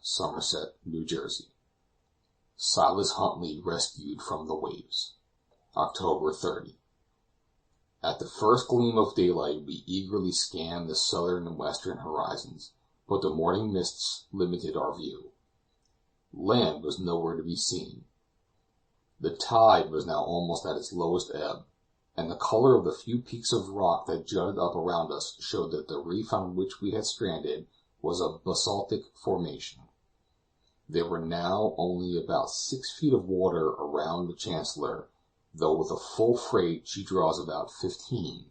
Somerset, New Jersey. Silas Huntley rescued from the waves. October 30. At the first gleam of daylight we eagerly scanned the southern and western horizons, but the morning mists limited our view. Land was nowhere to be seen. The tide was now almost at its lowest ebb, and the color of the few peaks of rock that jutted up around us showed that the reef on which we had stranded was a basaltic formation. There were now only about 6 feet of water around the Chancellor, though with a full freight she draws about 15.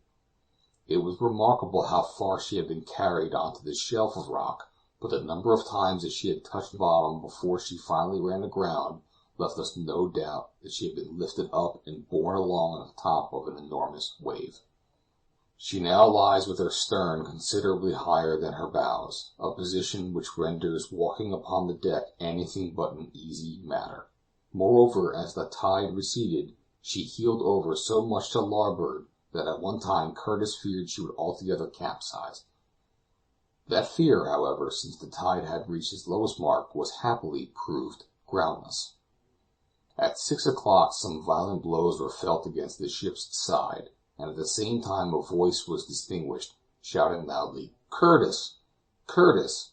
It was remarkable how far she had been carried onto this shelf of rock, but the number of times that she had touched bottom before she finally ran aground left us no doubt that she had been lifted up and borne along on the top of an enormous wave. She now lies with her stern considerably higher than her bows, a position which renders walking upon the deck anything but an easy matter. Moreover, as the tide receded, she heeled over so much to larboard that at one time Curtis feared she would altogether capsize. That fear, however, since the tide had reached its lowest mark, was happily proved groundless. At 6 o'clock some violent blows were felt against the ship's side, and at the same time a voice was distinguished, shouting loudly, "Curtis! Curtis!"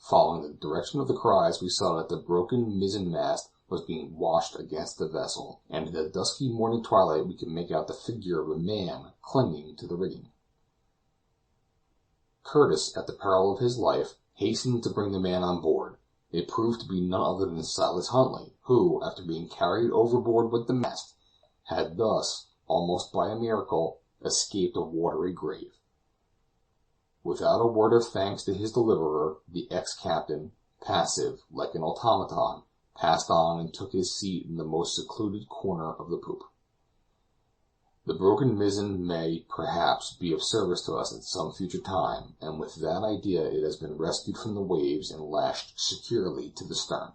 Following the direction of the cries, we saw that the broken mizzen mast was being washed against the vessel, and in the dusky morning twilight we could make out the figure of a man clinging to the rigging. Curtis, at the peril of his life, hastened to bring the man on board. It proved to be none other than Silas Huntley, who, after being carried overboard with the mast, had thus, almost by a miracle, escaped a watery grave. Without a word of thanks to his deliverer, the ex-captain, passive, like an automaton, passed on and took his seat in the most secluded corner of the poop. The broken mizzen may, perhaps, be of service to us at some future time, and with that idea it has been rescued from the waves and lashed securely to the stern.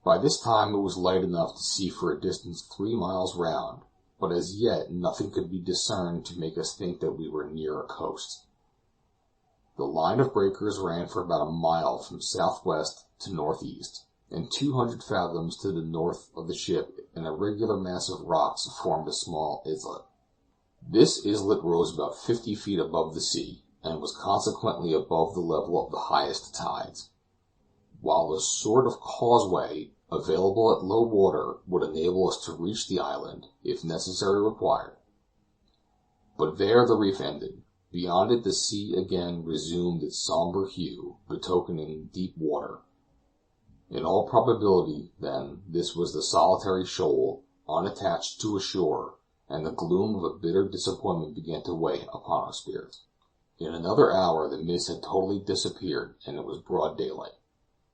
By this time it was light enough to see for a distance 3 miles round, but as yet nothing could be discerned to make us think that we were near a coast. The line of breakers ran for about a mile from southwest to northeast, and 200 fathoms to the north of the ship an irregular mass of rocks formed a small islet. This islet rose about 50 feet above the sea, and was consequently above the level of the highest tides, while a sort of causeway available at low water would enable us to reach the island, if necessary required. But there the reef ended. Beyond it the sea again resumed its somber hue, betokening deep water. In all probability, then, this was the solitary shoal, unattached to a shore, and the gloom of a bitter disappointment began to weigh upon our spirits. In another hour the mist had totally disappeared, and it was broad daylight.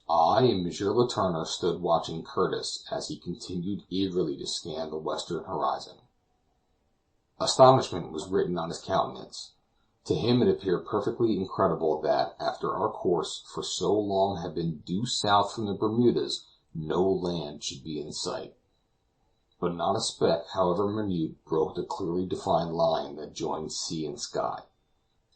I and Monsieur Letourneur stood watching Curtis as he continued eagerly to scan the western horizon. Astonishment was written on his countenance. To him it appeared perfectly incredible that, after our course for so long had been due south from the Bermudas, no land should be in sight. But not a speck, however minute, broke the clearly defined line that joined sea and sky.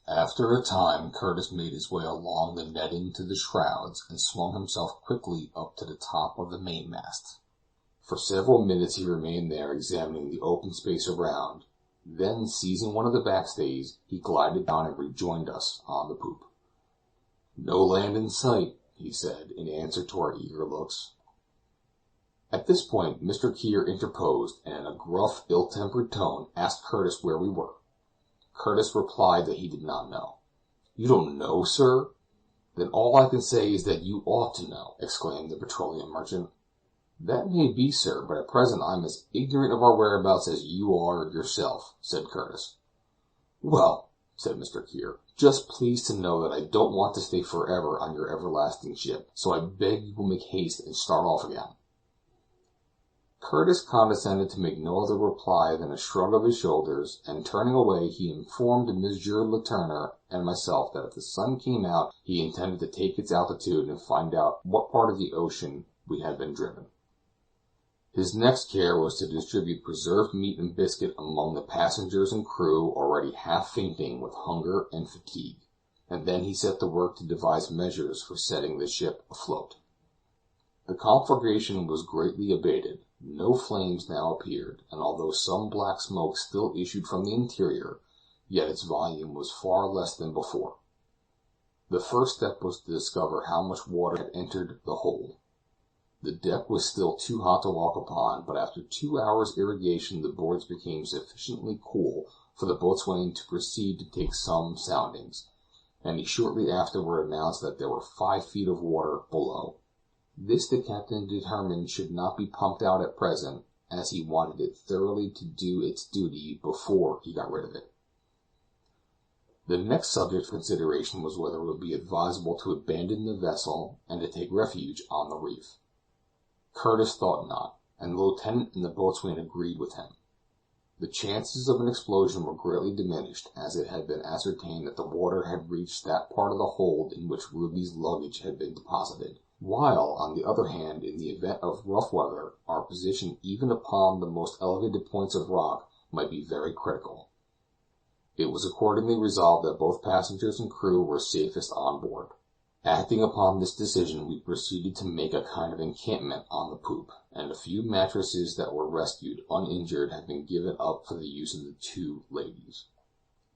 After a time Curtis made his way along the netting to the shrouds, and swung himself quickly up to the top of the mainmast. For several minutes he remained there, examining the open space around. Then, seizing one of the backstays, he glided down and rejoined us on the poop. "No land in sight," he said, in answer to our eager looks. At this point Mr. Kear interposed, and in a gruff, ill-tempered tone asked Curtis where we were. Curtis replied that he did not know. "You don't know, sir? Then all I can say is that you ought to know," exclaimed the petroleum merchant. "That may be, sir, but at present I am as ignorant of our whereabouts as you are yourself," said Curtis. "Well," said Mr. Kear, "just please to know that I don't want to stay forever on your everlasting ship, so I beg you will make haste and start off again." Curtis condescended to make no other reply than a shrug of his shoulders, and turning away he informed Monsieur Letourneur and myself that if the sun came out he intended to take its altitude and find out what part of the ocean we had been driven. His next care was to distribute preserved meat and biscuit among the passengers and crew already half fainting with hunger and fatigue. and then he set to work to devise measures for setting the ship afloat. The conflagration was greatly abated. No flames now appeared, and although some black smoke still issued from the interior, yet its volume was far less than before. The first step was to discover how much water had entered the hold. The deck was still too hot to walk upon, but after 2 hours' irrigation the boards became sufficiently cool for the boatswain to proceed to take some soundings, and he shortly afterward announced that there were 5 feet of water below. This the captain determined should not be pumped out at present, as he wanted it thoroughly to do its duty before he got rid of it. The next subject for consideration was whether it would be advisable to abandon the vessel and to take refuge on the reef. Curtis thought not, and the lieutenant and the boatswain agreed with him. The chances of an explosion were greatly diminished, as it had been ascertained that the water had reached that part of the hold in which Ruby's luggage had been deposited, while, on the other hand, in the event of rough weather, our position even upon the most elevated points of rock might be very critical. It was accordingly resolved that both passengers and crew were safest on board. Acting upon this decision, we proceeded to make a kind of encampment on the poop, and a few mattresses that were rescued uninjured had been given up for the use of the 2 ladies.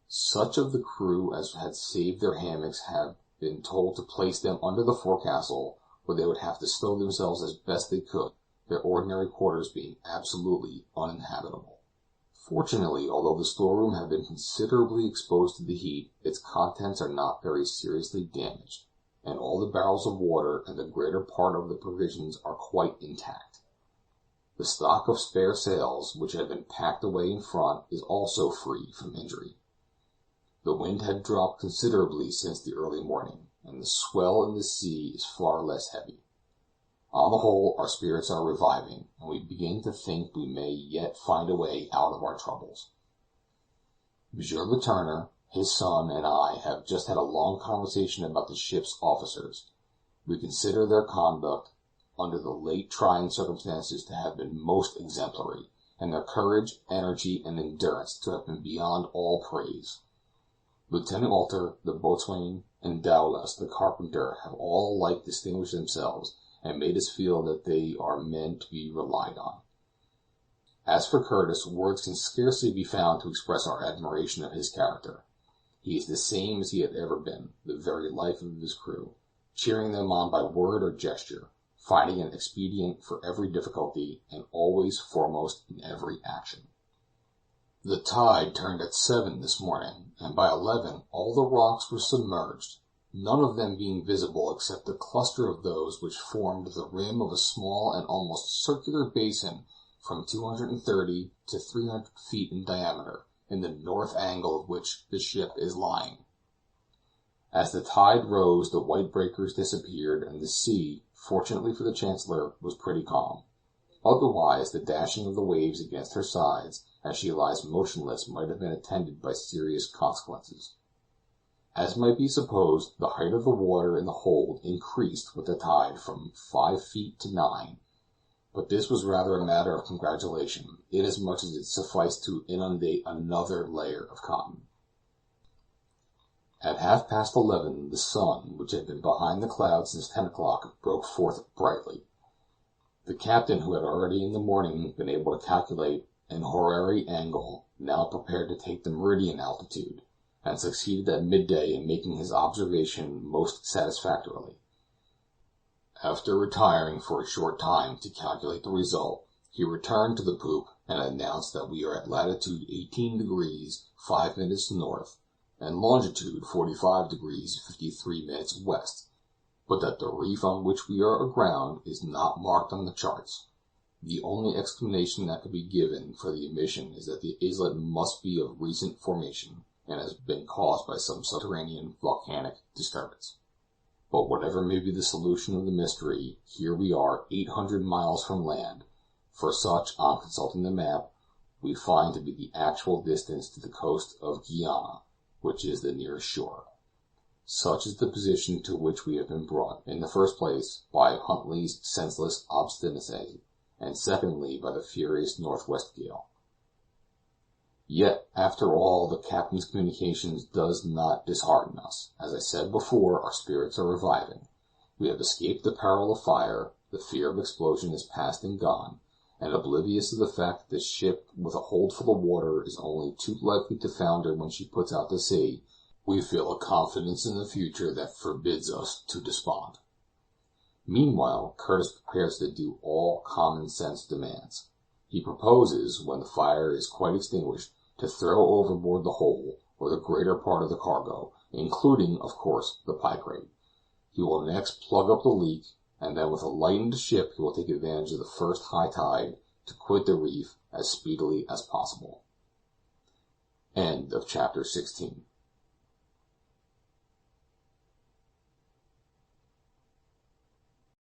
Such of the crew as had saved their hammocks had been told to place them under the forecastle, where they would have to stow themselves as best they could, their ordinary quarters being absolutely uninhabitable. Fortunately, although the storeroom had been considerably exposed to the heat, its contents are not very seriously damaged, and all the barrels of water and the greater part of the provisions are quite intact. The stock of spare sails, which had been packed away in front, is also free from injury. The wind had dropped considerably since the early morning, and the swell in the sea is far less heavy. On the whole, our spirits are reviving, and we begin to think we may yet find a way out of our troubles. Monsieur Letourneur, his son, and I have just had a long conversation about the ship's officers. We consider their conduct, under the late trying circumstances, to have been most exemplary, and their courage, energy, and endurance to have been beyond all praise. Lieutenant Walter, the boatswain, and Dowlas, the carpenter, have all alike distinguished themselves, and made us feel that they are men to be relied on. As for Curtis, words can scarcely be found to express our admiration of his character. He is the same as he had ever been, the very life of his crew, cheering them on by word or gesture, finding an expedient for every difficulty, and always foremost in every action. The tide turned at 7 this morning, and by 11 all the rocks were submerged, none of them being visible except a cluster of those which formed the rim of a small and almost circular basin from 230 to 300 feet in diameter, in the north angle of which the ship is lying. As the tide rose, the white breakers disappeared, and the sea, fortunately for the Chancellor, was pretty calm. Otherwise, the dashing of the waves against her sides, as she lies motionless, might have been attended by serious consequences. As might be supposed, the height of the water in the hold increased with the tide from 5 feet to 9, but this was rather a matter of congratulation, inasmuch as it sufficed to inundate another layer of cotton. At 11:30, the sun, which had been behind the clouds since 10 o'clock, broke forth brightly. The captain, who had already in the morning been able to calculate an horary angle, now prepared to take the meridian altitude, and succeeded at midday in making his observation most satisfactorily. After retiring for a short time to calculate the result, he returned to the poop and announced that we are at latitude 18 degrees 5 minutes north, and longitude 45 degrees 53 minutes west, but that the reef on which we are aground is not marked on the charts. The only explanation that could be given for the omission is that the islet must be of recent formation, and has been caused by some subterranean volcanic disturbance. But whatever may be the solution of the mystery, here we are 800 miles from land, for such, on consulting the map, we find to be the actual distance to the coast of Guiana, which is the nearest shore. Such is the position to which we have been brought, in the first place, by Huntley's senseless obstinacy, and secondly, by the furious northwest gale. Yet, after all, the captain's communications does not dishearten us. As I said before, our spirits are reviving. We have escaped the peril of fire, the fear of explosion is past and gone, and oblivious of the fact that the ship with a hold full of water is only too likely to founder when she puts out to sea, we feel a confidence in the future that forbids us to despond. Meanwhile, Curtis prepares to do all common sense demands. He proposes, when the fire is quite extinguished, to throw overboard the whole, or the greater part of the cargo, including, of course, the picrate. He will next plug up the leak, and then with a lightened ship he will take advantage of the first high tide to quit the reef as speedily as possible. End of chapter 16.